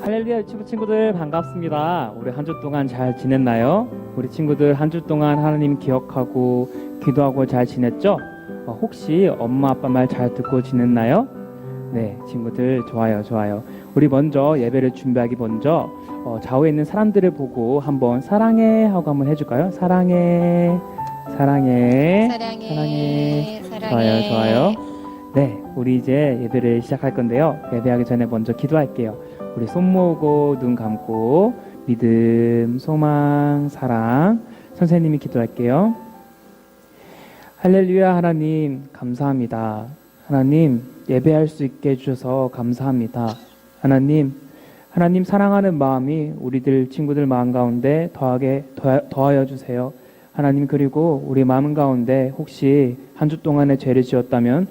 할렐루야 유치부 친구들 반갑습니다. 우리 한 주 동안 잘 지냈나요? 우리 친구들 한 주 동안 하나님 기억하고 기도하고 잘 지냈죠? 혹시 엄마 아빠 말 잘 듣고 지냈나요? 네, 친구들 좋아요. 우리 먼저 예배를 준비하기 먼저 좌우에 있는 사람들을 보고 한번 사랑해 하고 한번 해줄까요? 사랑해. 좋아요. 네, 우리 이제 예배를 시작할 건데요. 예배하기 전에 먼저 기도할게요. 우리 손 모으고 눈 감고 믿음, 소망, 사랑 선생님이 기도할게요. 할렐루야. 하나님 감사합니다. 하나님 예배할 수 있게 해주셔서 감사합니다. 하나님 사랑하는 마음이 우리들 친구들 마음 가운데 더하여 주세요. 하나님, 그리고 우리 마음 가운데 혹시 한 주 동안에 죄를 지었다면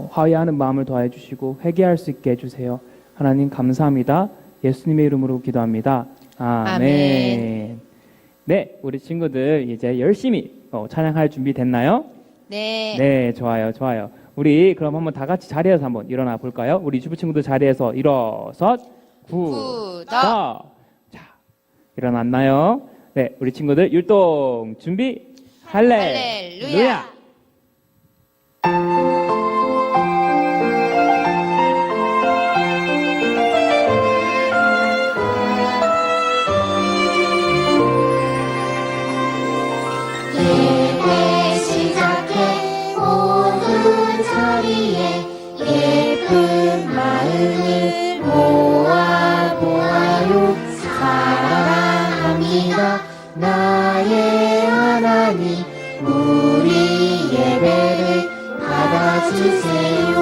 화해하는 마음을 더해 주시고 회개할 수 있게 해주세요. 하나님 감사합니다. 예수님의 이름으로 기도합니다. 아멘. 네, 우리 친구들 이제 열심히 찬양할 준비 됐나요? 네, 좋아요. 우리 그럼 한번 다 같이 자리에서 한번 일어나 볼까요? 우리 유치부 친구들 자리에서 일어섰 구독. 자, 일어났나요? 네, 우리 친구들 율동 준비. 할렐루야. 예배 시작해 모든 자리에 예쁜 마음을 모아보아요. 사랑합니다 나의 하나님, 우리 예배를 받아주세요.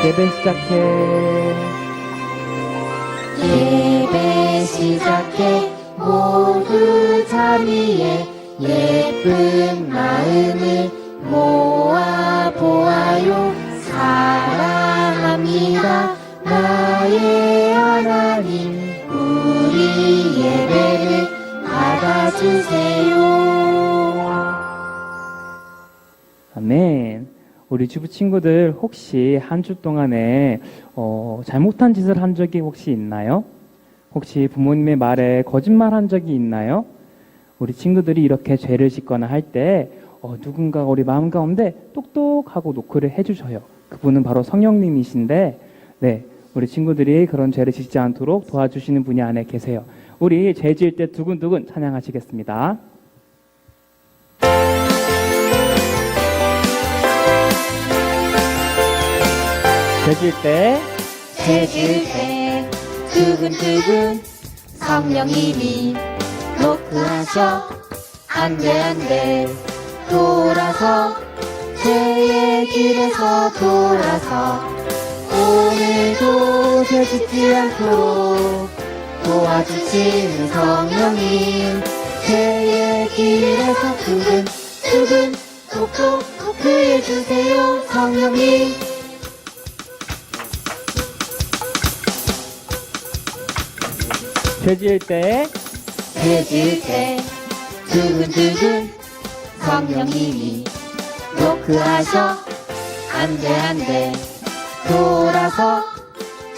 예배 시작해. 예배 시작해 모두 자리에 예쁜 마음을 모아보아요. 사랑합니다 나의 하나님, 우리 예배를 받아주세요. 아멘. 우리 주부 친구들 혹시 한 주 동안에 잘못한 짓을 한 적이 혹시 있나요? 혹시 부모님의 말에 거짓말한 적이 있나요? 우리 친구들이 이렇게 죄를 짓거나 할 때 누군가가 우리 마음 가운데 똑똑하고 노크를 해주셔요. 그분은 바로 성령님이신데, 네, 우리 친구들이 그런 죄를 짓지 않도록 도와주시는 분이 안에 계세요. 우리 죄 지을 때 두근두근 찬양하시겠습니다. 죄 지을 때 두근두근 성령님이 노크하셔. 안돼 돌아서 죄의 길에서 돌아서 오늘도 죄 짓지 않도록 도와주시는 성령님, 죄의 길에서 두근두근 똑똑 노크해주세요. 성령님 죄 지을 때 두근두근 성령님이 노크하셔. 안돼 돌아서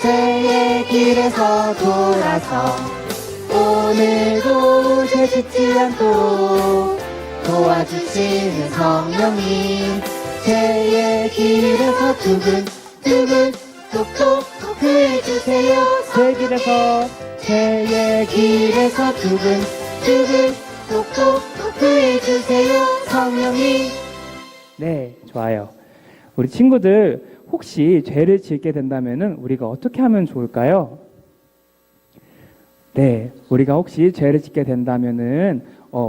죄의 길에서 돌아서 오늘도 죄 짓지 않도록 도와주시는 성령님, 죄의 길에서 두근두근 똑똑 노크해주세요. 죄의 길에서 두근두근 똑똑 노크해주세요. 성령님. 네, 좋아요. 우리 친구들 혹시 죄를 짓게 된다면은 우리가 어떻게 하면 좋을까요? 네, 우리가 혹시 죄를 짓게 된다면은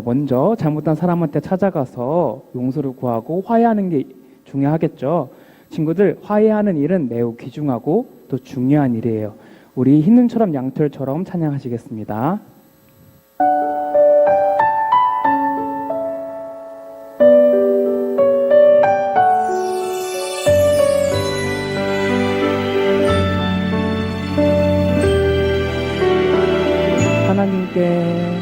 먼저 잘못한 사람한테 찾아가서 용서를 구하고 화해하는 게 중요하겠죠. 친구들, 화해하는 일은 매우 귀중하고 또 중요한 일이에요. 우리 흰눈처럼 양털처럼 찬양하시겠습니다. 하나님께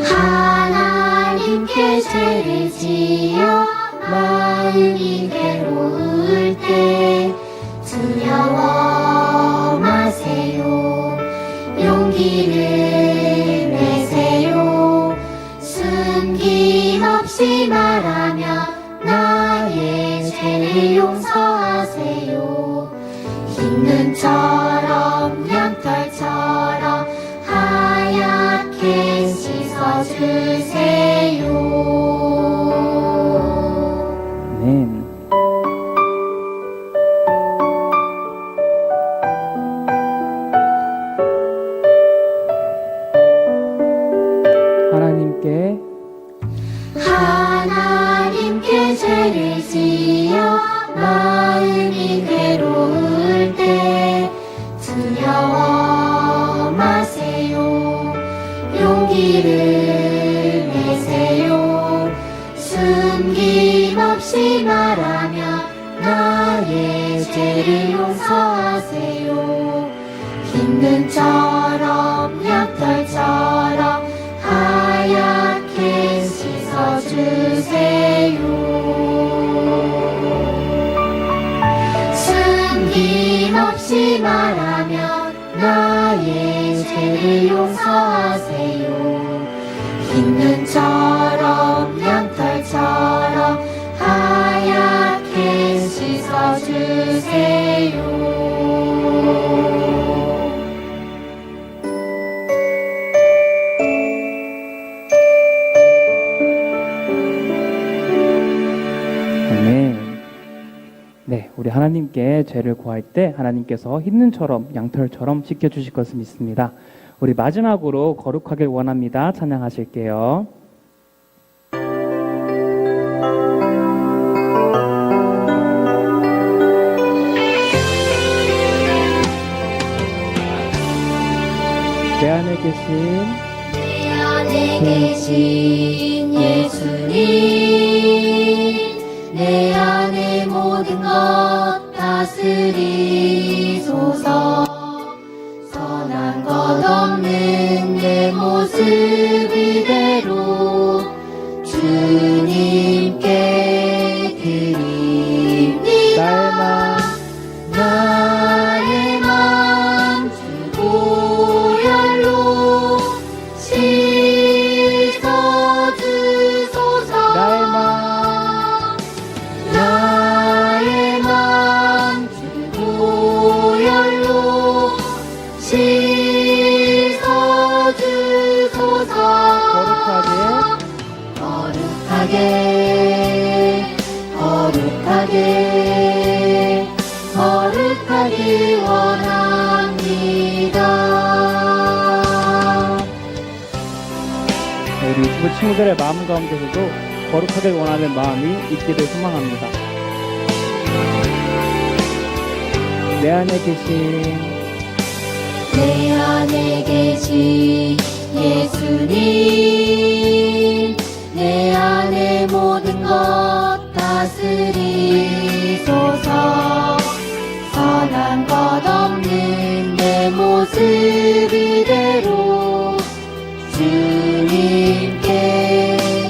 하나님 하나님께 죄를 지어 마음이 괴로울 때 두려워 마세요. 용기를 내세요. 숨김없이 말하며 나의 죄를 용서하세요. 흰 눈처럼 양털처럼 하얗게 씻어주세요. 아멘. 하나님께 죄를 지어 마음이 괴로울 때 두려워 마세요. 용기를 내세요. 숨김없이 말하며 나의 죄를 용서하세요. 흰 눈처럼 양털처럼 하얗게 씻어주세요. 숨김없이 말하며 나의 죄를 용서하세요. 흰 눈처럼 양털처럼 하얗게 씻어주세요. 네, 우리 하나님께 죄를 구할 때 하나님께서 흰 눈처럼 양털처럼 씻겨주실 것을 믿습니다. 우리 마지막으로 거룩하길 원합니다. 찬양하실게요. 내 안에 계신 내 안에 계신 예수님, 내 안에 모든 것 다스리소서. 선한 것 없는 내 모습 이대로 주님께 드립니다. 나의 맘 주고 열로 씻어주소서. 나의 맘 주고 열로 씻어주소서. 거룩하게 거룩하길 원합니다. 우리 유튜브 친구들의 마음 가운데서도 거룩하길 원하는 마음이 있기를 소망합니다. 내 안에 계신 내 안에 계신 예수님, 내 안에 모든 것 다스리소서. 선한 것 없는 내 모습 이대로 주님께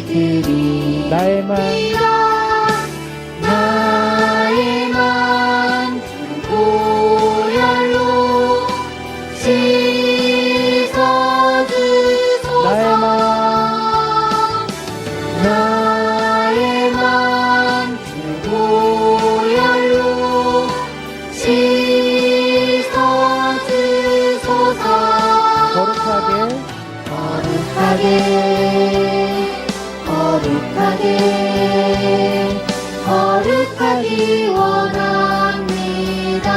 드립니다. 나의 맘 주고 열로 씻어주소서. 나의 맘 주고 열로 씻어주소서. 거룩하길 원합니다.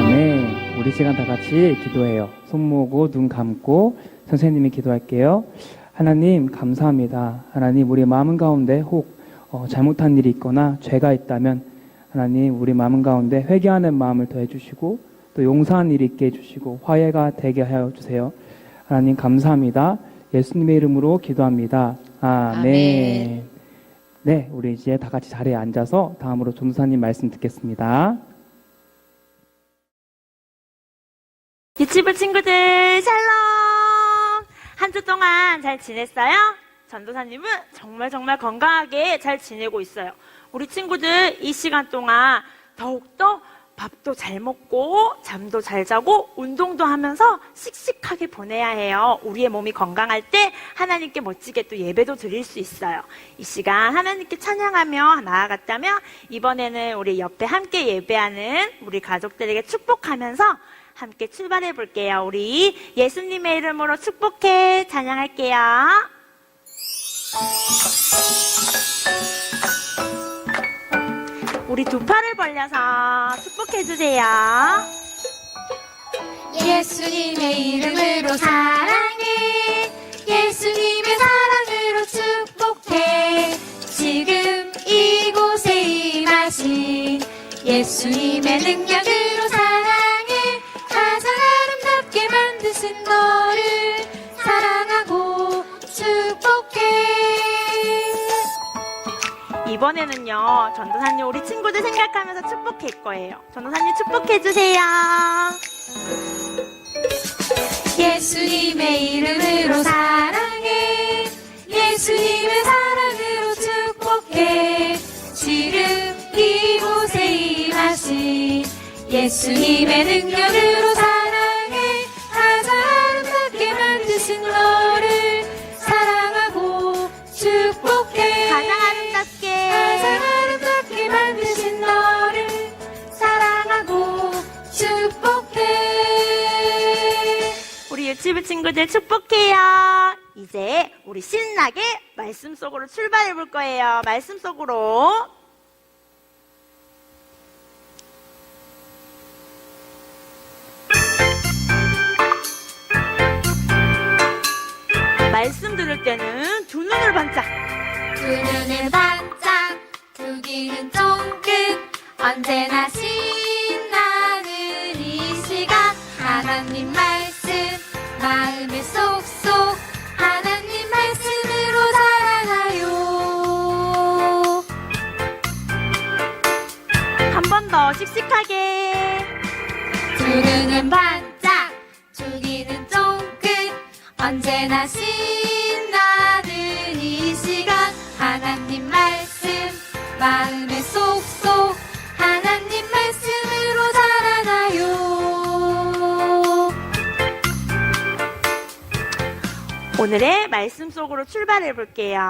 아멘. 우리 시간 다 같이 기도해요. 손 모으고 눈 감고 선생님이 기도할게요. 하나님 감사합니다. 하나님 우리 마음 가운데 혹 잘못한 일이 있거나 죄가 있다면 하나님 우리 마음 가운데 회개하는 마음을 더해 주시고 또 용서하는 일이 있게 해주시고 화해가 되게 하여 주세요. 하나님 감사합니다. 예수님의 이름으로 기도합니다. 아멘. 네, 우리 이제 다 같이 자리에 앉아서 다음으로 전도사님 말씀 듣겠습니다. 유치부 친구들 샬롬! 한 주 동안 잘 지냈어요? 전도사님은 정말 건강하게 잘 지내고 있어요. 우리 친구들 이 시간 동안 더욱더 밥도 잘 먹고 잠도 잘 자고 운동도 하면서 씩씩하게 보내야 해요. 우리의 몸이 건강할 때 하나님께 멋지게 또 예배도 드릴 수 있어요. 이 시간 하나님께 찬양하며 나아갔다면 이번에는 우리 옆에 함께 예배하는 우리 가족들에게 축복하면서 함께 출발해 볼게요. 우리 예수님의 이름으로 축복해 찬양할게요. 우리 두 팔을 벌려서 축복해 주세요. 예수님의 이름으로 사랑해. 예수님의 사랑으로 축복해. 지금 이곳에 임하신 예수님의 능력으로 사랑해. 가장 아름답게 만드신 너를 사랑하고 축복해. 이번에는요, 전도사님 우리 친구들 생각하면서 축복할 거예요. 전도사님 축복해 주세요. 예수님의 이름으로 사랑해. 예수님의 사랑으로 축복해. 지금 이곳에 임하신 예수님의 능력으로 사랑해. 가장 아름답게 만드신 너를 사랑하고 축복해. 가장 아름답게. 가장 아름답게 만드신 너를 사랑하고 축복해. 우리 유치부 친구들 축복해요. 이제 우리 신나게 말씀 속으로 출발해 볼 거예요. 말씀 속으로. 말씀 들을 때는 두 눈을 반짝. 두 눈을 반짝, 두 귀는 쫑긋, 언제나 신나는 이 시간. 하나님 말씀 마음에 쏙쏙, 하나님 말씀으로 자라나요. 한 번 더 씩씩하게. 두 눈은 반짝, 두 귀는 쫑긋, 언제나 신나는 이 시간. 하나님 말씀 마음에 쏙쏙, 하나님 말씀으로 자라나요. 오늘의 말씀 속으로 출발해 볼게요.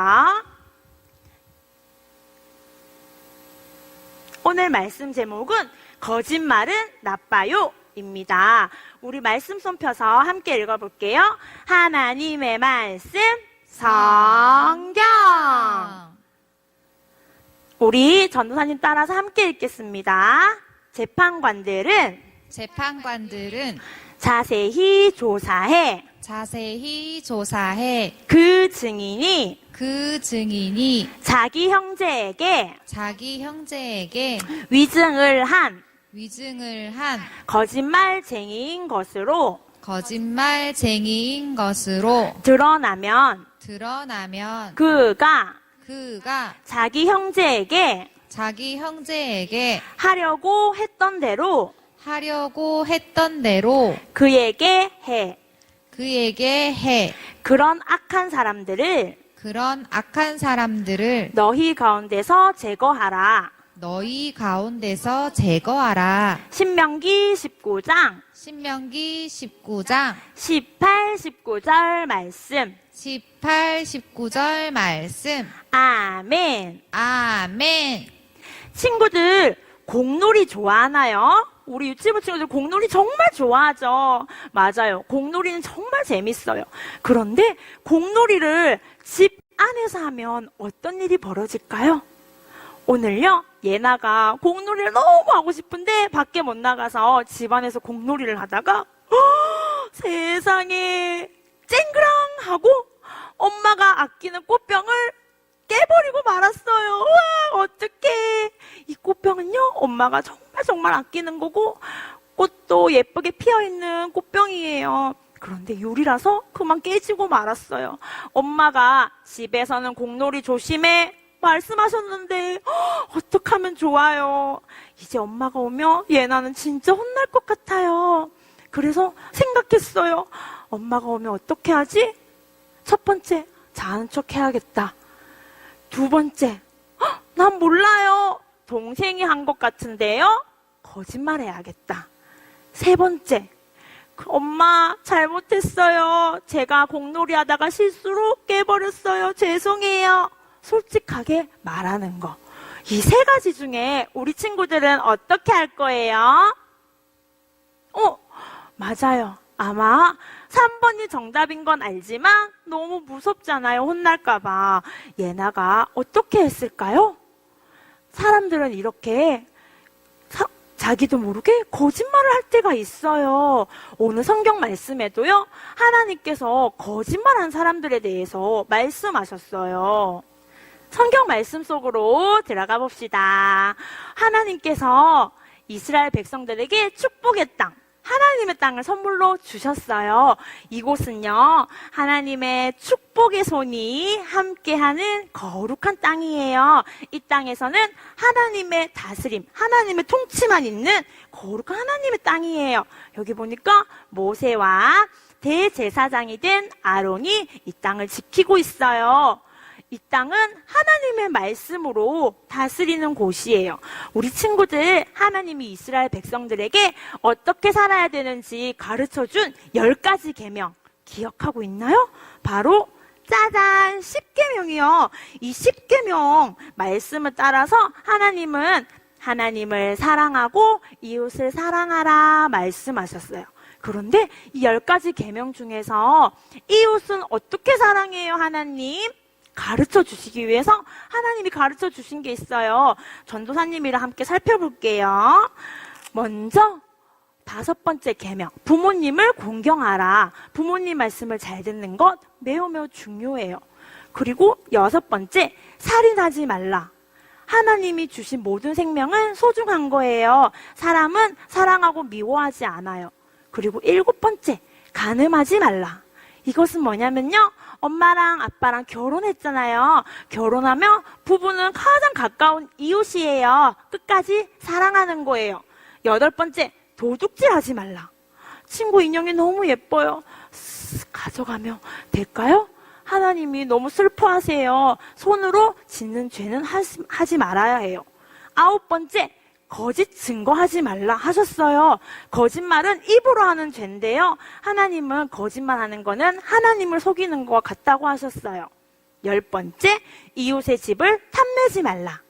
오늘 말씀 제목은 거짓말은 나빠요 입니다. 우리 말씀 손 펴서 함께 읽어볼게요. 하나님의 말씀 성경. 우리 전도사님 따라서 함께 읽겠습니다. 재판관들은 자세히 조사해 그 증인이 자기 형제에게 위증을 한 거짓말쟁이인 것으로 드러나면 그가 자기 형제에게 하려고 했던 대로 그에게 해. 그런 악한 사람들을 너희 가운데서 제거하라. 신명기 19장 18, 19절 말씀. 아멘. 친구들, 공놀이 좋아하나요? 우리 유치부 친구들 공놀이 정말 좋아하죠. 맞아요. 공놀이는 정말 재밌어요. 그런데 공놀이를 집 안에서 하면 어떤 일이 벌어질까요? 오늘요, 예나가 공놀이를 너무 하고 싶은데 밖에 못 나가서 집안에서 공놀이를 하다가 세상에 쨍그랑하고 엄마가 아끼는 꽃병을 깨버리고 말았어요. 우와, 어떡해. 이 꽃병은요, 엄마가 정말 아끼는 거고 꽃도 예쁘게 피어있는 꽃병이에요. 그런데 유리라서 그만 깨지고 말았어요. 엄마가 집에서는 공놀이 조심해 말씀하셨는데 어떡하면 좋아요. 이제 엄마가 오면 예나는 진짜 혼날 것 같아요. 그래서 생각했어요. 엄마가 오면 어떻게 하지? 첫 번째, 자는 척 해야겠다. 두 번째, 난 몰라요. 동생이 한 것 같은데요? 거짓말 해야겠다. 세 번째, 엄마 잘못했어요. 제가 공놀이 하다가 실수로 깨버렸어요. 죄송해요. 솔직하게 말하는 거. 이 세 가지 중에 우리 친구들은 어떻게 할 거예요? 맞아요. 아마 3번이 정답인 건 알지만 너무 무섭잖아요. 혼날까봐. 예나가 어떻게 했을까요? 사람들은 이렇게 자기도 모르게 거짓말을 할 때가 있어요. 오늘 성경 말씀에도요, 하나님께서 거짓말한 사람들에 대해서 말씀하셨어요. 성경 말씀 속으로 들어가 봅시다. 하나님께서 이스라엘 백성들에게 축복의 땅, 하나님의 땅을 선물로 주셨어요. 이곳은요, 하나님의 축복의 손이 함께하는 거룩한 땅이에요. 이 땅에서는 하나님의 다스림, 하나님의 통치만 있는 거룩한 하나님의 땅이에요. 여기 보니까 모세와 대제사장이 된 아론이 이 땅을 지키고 있어요. 이 땅은 하나님의 말씀으로 다스리는 곳이에요. 우리 친구들, 하나님이 이스라엘 백성들에게 어떻게 살아야 되는지 가르쳐준 10가지 계명 기억하고 있나요? 바로 짜잔! 10계명이요. 이 10계명 말씀을 따라서 하나님은 하나님을 사랑하고 이웃을 사랑하라 말씀하셨어요. 그런데 이 10가지 계명 중에서 이웃은 어떻게 사랑해요, 하나님? 가르쳐 주시기 위해서 하나님이 가르쳐 주신 게 있어요. 전도사님이랑 함께 살펴볼게요. 먼저 5번째 계명, 부모님을 공경하라. 부모님 말씀을 잘 듣는 것 매우 중요해요. 그리고 6번째, 살인하지 말라. 하나님이 주신 모든 생명은 소중한 거예요. 사람은 사랑하고 미워하지 않아요. 그리고 7번째, 간음하지 말라. 이것은 뭐냐면요, 엄마랑 아빠랑 결혼했잖아요. 결혼하면 부부는 가장 가까운 이웃이에요. 끝까지 사랑하는 거예요. 8번째, 도둑질하지 말라. 친구 인형이 너무 예뻐요. 가져가면 될까요? 하나님이 너무 슬퍼하세요. 손으로 짓는 죄는 하지 말아야 해요. 9번째, 거짓 증거하지 말라 하셨어요. 거짓말은 입으로 하는 죄인데요. 하나님은 거짓말하는 거는 하나님을 속이는 것과 같다고 하셨어요. 10번째, 이웃의 집을 탐내지 말라.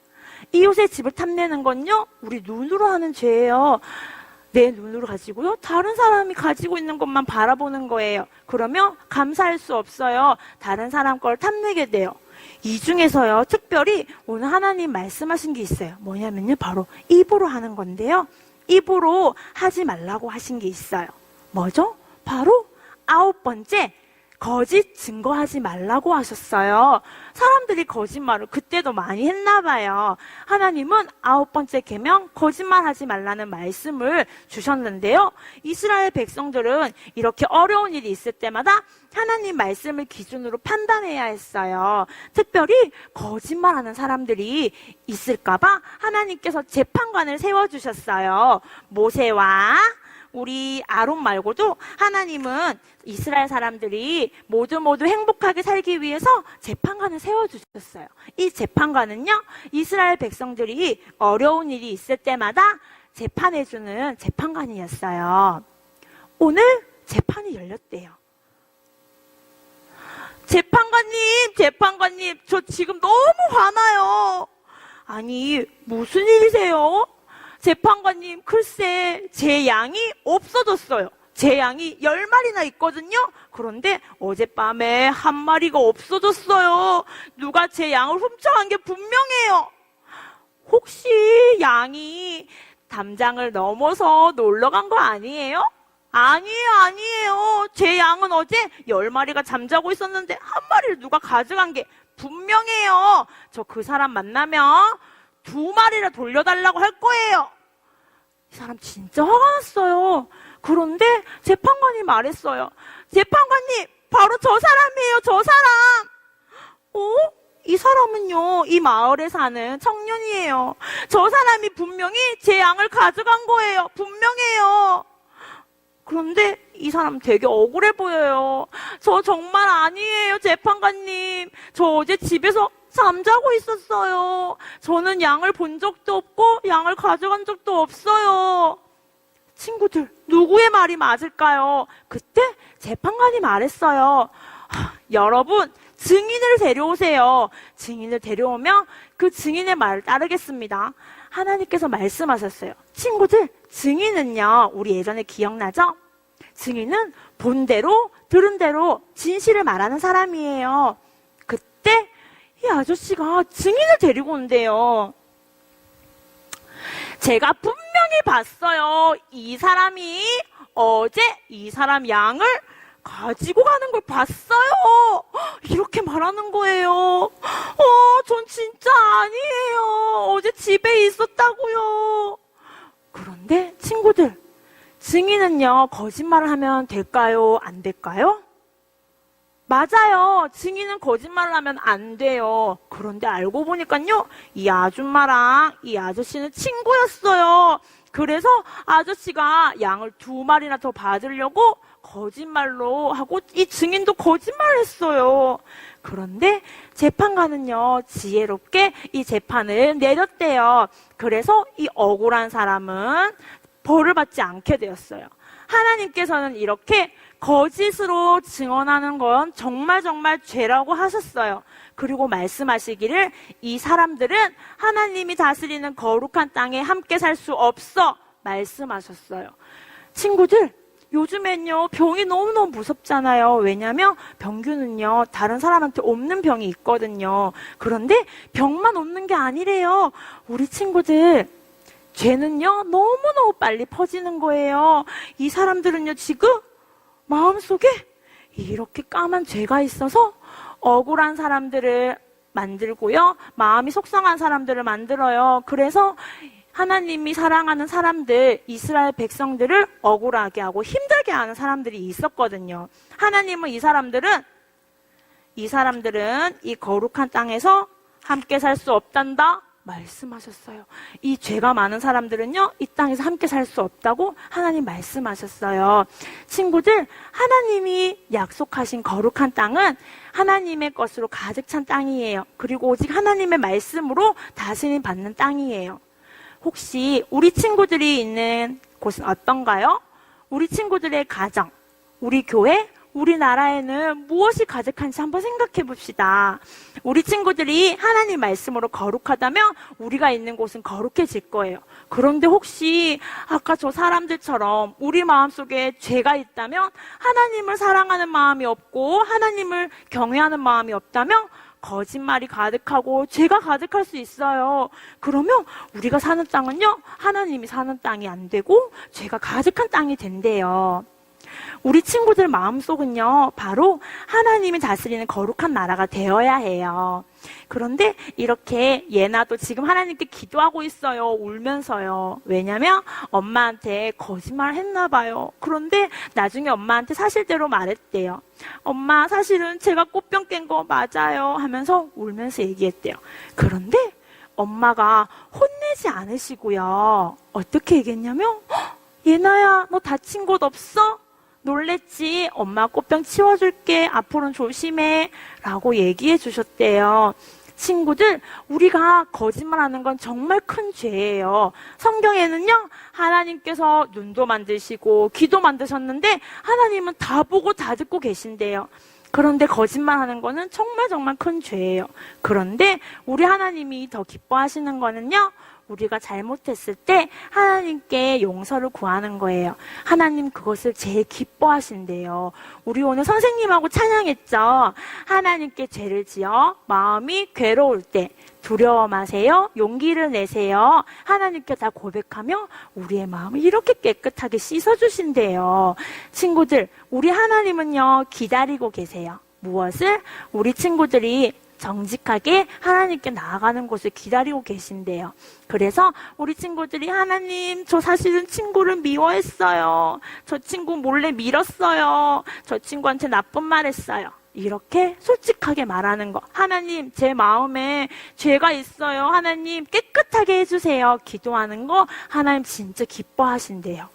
이웃의 집을 탐내는 건요, 우리 눈으로 하는 죄예요. 내 눈으로 가지고요, 다른 사람이 가지고 있는 것만 바라보는 거예요. 그러면 감사할 수 없어요. 다른 사람 걸 탐내게 돼요. 이 중에서요, 특별히 오늘 하나님 말씀하신 게 있어요. 뭐냐면요, 바로 입으로 하는 건데요. 입으로 하지 말라고 하신 게 있어요. 뭐죠? 바로 9번째, 거짓 증거하지 말라고 하셨어요. 사람들이 거짓말을 그때도 많이 했나 봐요. 하나님은 9번째 계명, 거짓말하지 말라는 말씀을 주셨는데요. 이스라엘 백성들은 이렇게 어려운 일이 있을 때마다 하나님 말씀을 기준으로 판단해야 했어요. 특별히 거짓말하는 사람들이 있을까봐 하나님께서 재판관을 세워주셨어요. 모세와 우리 아론 말고도 하나님은 이스라엘 사람들이 모두 행복하게 살기 위해서 재판관을 세워주셨어요. 이 재판관은요, 이스라엘 백성들이 어려운 일이 있을 때마다 재판해주는 재판관이었어요. 오늘 재판이 열렸대요. 재판관님, 저 지금 너무 화나요. 아니, 무슨 일이세요? 재판관님, 글쎄 제 양이 없어졌어요. 제 양이 10마리나 있거든요. 그런데 어젯밤에 한 마리가 없어졌어요. 누가 제 양을 훔쳐간 게 분명해요. 혹시 양이 담장을 넘어서 놀러 간 거 아니에요? 아니에요. 제 양은 어제 10마리가 잠자고 있었는데 한 마리를 누가 가져간 게 분명해요. 저 그 사람 만나면 2마리를 돌려달라고 할 거예요. 이 사람 진짜 화가 났어요. 그런데 재판관이 말했어요. 재판관님, 바로 저 사람이에요, 저 사람. 이 사람은요, 이 마을에 사는 청년이에요. 저 사람이 분명히 제 양을 가져간 거예요. 분명해요. 그런데 이 사람 되게 억울해 보여요. 저 정말 아니에요, 재판관님. 저 어제 집에서 잠자고 있었어요. 저는 양을 본 적도 없고 양을 가져간 적도 없어요. 친구들, 누구의 말이 맞을까요? 그때 재판관이 말했어요. 여러분, 증인을 데려오세요. 증인을 데려오면 그 증인의 말을 따르겠습니다. 하나님께서 말씀하셨어요. 친구들, 증인은요, 우리 예전에 기억나죠? 증인은 본 대로, 들은 대로 진실을 말하는 사람이에요. 그때 이 아저씨가 증인을 데리고 온대요. 제가 분명히 봤어요. 이 사람이 어제 이 사람 양을 가지고 가는 걸 봤어요. 이렇게 말하는 거예요. 전 진짜 아니에요. 어제 집에 있었다고요. 그런데 친구들, 증인은요, 거짓말을 하면 될까요? 안 될까요? 맞아요. 증인은 거짓말을 하면 안 돼요. 그런데 알고 보니까요, 이 아줌마랑 이 아저씨는 친구였어요. 그래서 아저씨가 양을 2마리나 더 받으려고 거짓말로 하고 이 증인도 거짓말을 했어요. 그런데 재판관은요, 지혜롭게 이 재판을 내렸대요. 그래서 이 억울한 사람은 벌을 받지 않게 되었어요. 하나님께서는 이렇게 거짓으로 증언하는 건 정말 죄라고 하셨어요. 그리고 말씀하시기를 이 사람들은 하나님이 다스리는 거룩한 땅에 함께 살 수 없어 말씀하셨어요. 친구들, 요즘엔요, 병이 너무너무 무섭잖아요. 왜냐면 병균은요, 다른 사람한테 없는 병이 있거든요. 그런데 병만 없는 게 아니래요. 우리 친구들, 죄는요, 너무너무 빨리 퍼지는 거예요. 이 사람들은요, 지금 마음속에 이렇게 까만 죄가 있어서 억울한 사람들을 만들고요, 마음이 속상한 사람들을 만들어요. 그래서 하나님이 사랑하는 사람들, 이스라엘 백성들을 억울하게 하고 힘들게 하는 사람들이 있었거든요. 하나님은 이 사람들은 이 거룩한 땅에서 함께 살 수 없단다 말씀하셨어요. 이 죄가 많은 사람들은요, 이 땅에서 함께 살 수 없다고 하나님 말씀하셨어요. 친구들, 하나님이 약속하신 거룩한 땅은 하나님의 것으로 가득 찬 땅이에요. 그리고 오직 하나님의 말씀으로 다스림 받는 땅이에요. 혹시 우리 친구들이 있는 곳은 어떤가요? 우리 친구들의 가정, 우리 교회, 우리나라에는 무엇이 가득한지 한번 생각해 봅시다. 우리 친구들이 하나님 말씀으로 거룩하다면 우리가 있는 곳은 거룩해질 거예요. 그런데 혹시 아까 저 사람들처럼 우리 마음속에 죄가 있다면, 하나님을 사랑하는 마음이 없고 하나님을 경외하는 마음이 없다면 거짓말이 가득하고 죄가 가득할 수 있어요. 그러면 우리가 사는 땅은요, 하나님이 사는 땅이 안 되고 죄가 가득한 땅이 된대요. 우리 친구들 마음속은요, 바로 하나님이 다스리는 거룩한 나라가 되어야 해요. 그런데 이렇게 예나도 지금 하나님께 기도하고 있어요. 울면서요. 왜냐면 엄마한테 거짓말 했나 봐요. 그런데 나중에 엄마한테 사실대로 말했대요. 엄마, 사실은 제가 꽃병 깬 거 맞아요 하면서 울면서 얘기했대요. 그런데 엄마가 혼내지 않으시고요, 어떻게 얘기했냐면, 예나야, 너 다친 곳 없어? 놀랬지? 엄마 꽃병 치워줄게. 앞으로는 조심해. 라고 얘기해 주셨대요. 친구들, 우리가 거짓말하는 건 정말 큰 죄예요. 성경에는요, 하나님께서 눈도 만드시고 귀도 만드셨는데 하나님은 다 보고 다 듣고 계신대요. 그런데 거짓말하는 거는 정말 큰 죄예요. 그런데 우리 하나님이 더 기뻐하시는 거는요, 우리가 잘못했을 때 하나님께 용서를 구하는 거예요. 하나님 그것을 제일 기뻐하신대요. 우리 오늘 선생님하고 찬양했죠. 하나님께 죄를 지어 마음이 괴로울 때 두려워 마세요. 용기를 내세요. 하나님께 다 고백하며 우리의 마음을 이렇게 깨끗하게 씻어주신대요. 친구들, 우리 하나님은요, 기다리고 계세요. 무엇을? 우리 친구들이 정직하게 하나님께 나아가는 곳을 기다리고 계신대요. 그래서 우리 친구들이, 하나님, 저 사실은 친구를 미워했어요. 저 친구 몰래 밀었어요. 저 친구한테 나쁜 말 했어요. 이렇게 솔직하게 말하는 거. 하나님, 제 마음에 죄가 있어요. 하나님, 깨끗하게 해주세요. 기도하는 거 하나님 진짜 기뻐하신대요.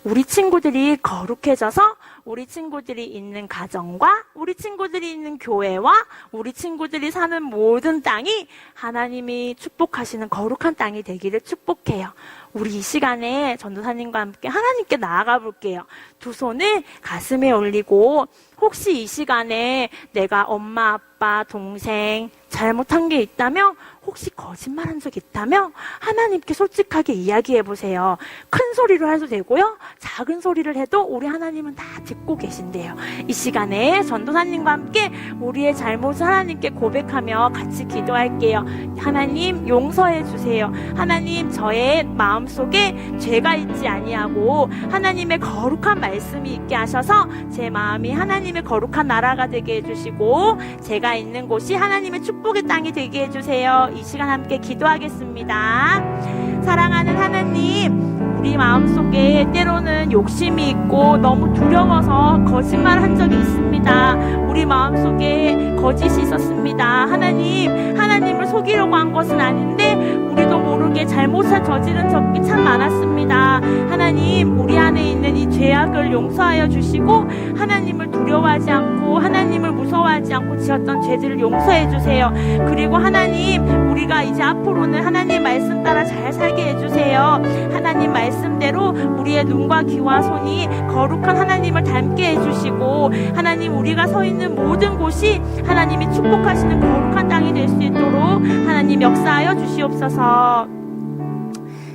우리 친구들이 거룩해져서 우리 친구들이 있는 가정과 우리 친구들이 있는 교회와 우리 친구들이 사는 모든 땅이 하나님이 축복하시는 거룩한 땅이 되기를 축복해요. 우리 이 시간에 전도사님과 함께 하나님께 나아가 볼게요. 두 손을 가슴에 올리고 혹시 이 시간에 내가 엄마, 아빠, 동생 잘못한 게 있다면 혹시 거짓말한 적 있다면 하나님께 솔직하게 이야기해 보세요. 큰 소리로 해도 되고요. 작은 소리를 해도 우리 하나님은 다 듣고 계신대요. 이 시간에 전도사님과 함께 우리의 잘못을 하나님께 고백하며 같이 기도할게요. 하나님 용서해 주세요. 하나님 저의 마음속에 죄가 있지 아니하고 하나님의 거룩한 말씀이 있게 하셔서 제 마음이 하나님의 거룩한 나라가 되게 해주시고 제가 있는 곳이 하나님의 축복의 땅이 되게 해주세요. 이 시간 함께 기도하겠습니다. 사랑하는 하나님, 우리 마음속에 때로는 욕심이 있고 너무 두려워서 거짓말한 적이 있습니다. 우리 마음속에 거짓이 있었습니다. 하나님을 속이려고 한 것은 아닌데 우리도 모르게 잘못을 저지른 적이 참 많았습니다. 하나님, 우리 안에 있는 이 죄악을 용서하여 주시고 하나님을 두려워하지 않고 하나님을 무서워하지 않고 지었던 죄들을 용서해 주세요. 그리고 하나님, 우리가 이제 앞으로는 하나님 말씀 따라 잘 살게 해주세요. 하나님 말씀대로 우리의 눈과 귀와 손이 거룩한 하나님을 닮게 해주시고 하나님, 우리가 서 있는 모든 곳이 하나님이 축복하시는 거룩한 땅이 될 수 있도록 하나님 역사하여 주시옵소서.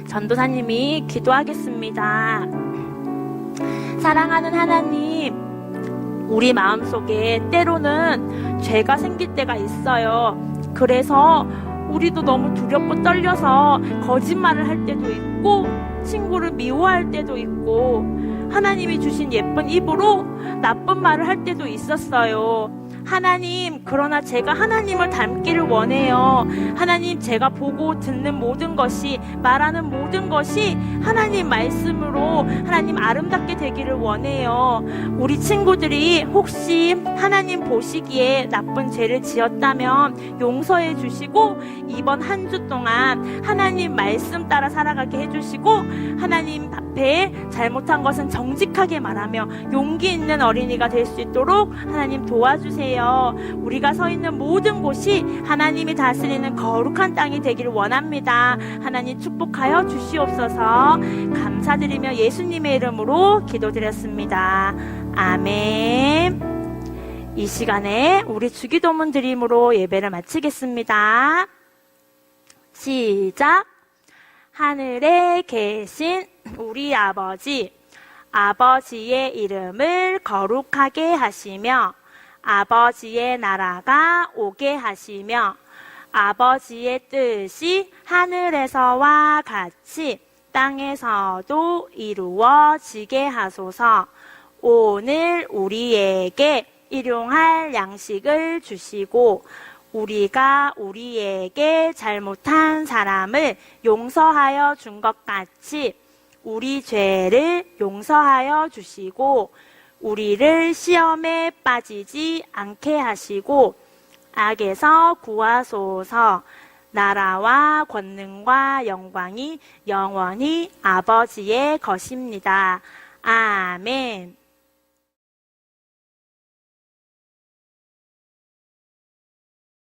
전도사님이 기도하겠습니다. 사랑하는 하나님, 우리 마음속에 때로는 죄가 생길 때가 있어요. 그래서 우리도 너무 두렵고 떨려서 거짓말을 할 때도 있고 친구를 미워할 때도 있고 하나님이 주신 예쁜 입으로 나쁜 말을 할 때도 있었어요. 하나님, 그러나 제가 하나님을 닮기를 원해요. 하나님, 제가 보고 듣는 모든 것이, 말하는 모든 것이 하나님 말씀으로 하나님 아름답게 되기를 원해요. 우리 친구들이 혹시 하나님 보시기에 나쁜 죄를 지었다면 용서해 주시고 이번 한 주 동안 하나님 말씀 따라 살아가게 해주시고 하나님 앞에 잘못한 것은 정직하게 말하며 용기 있는 어린이가 될 수 있도록 하나님 도와주세요. 우리가 서 있는 모든 곳이 하나님이 다스리는 거룩한 땅이 되기를 원합니다. 하나님 축복하여 주시옵소서. 감사드리며 예수님의 이름으로 기도드렸습니다. 아멘. 이 시간에 우리 주기도문 드림으로 예배를 마치겠습니다. 시작. 하늘에 계신 우리 아버지, 아버지의 이름을 거룩하게 하시며 아버지의 나라가 오게 하시며 아버지의 뜻이 하늘에서와 같이 땅에서도 이루어지게 하소서. 오늘 우리에게 일용할 양식을 주시고 우리가 우리에게 잘못한 사람을 용서하여 준 것 같이 우리 죄를 용서하여 주시고 우리를 시험에 빠지지 않게 하시고 악에서 구하소서. 나라와 권능과 영광이 영원히 아버지의 것입니다. 아멘.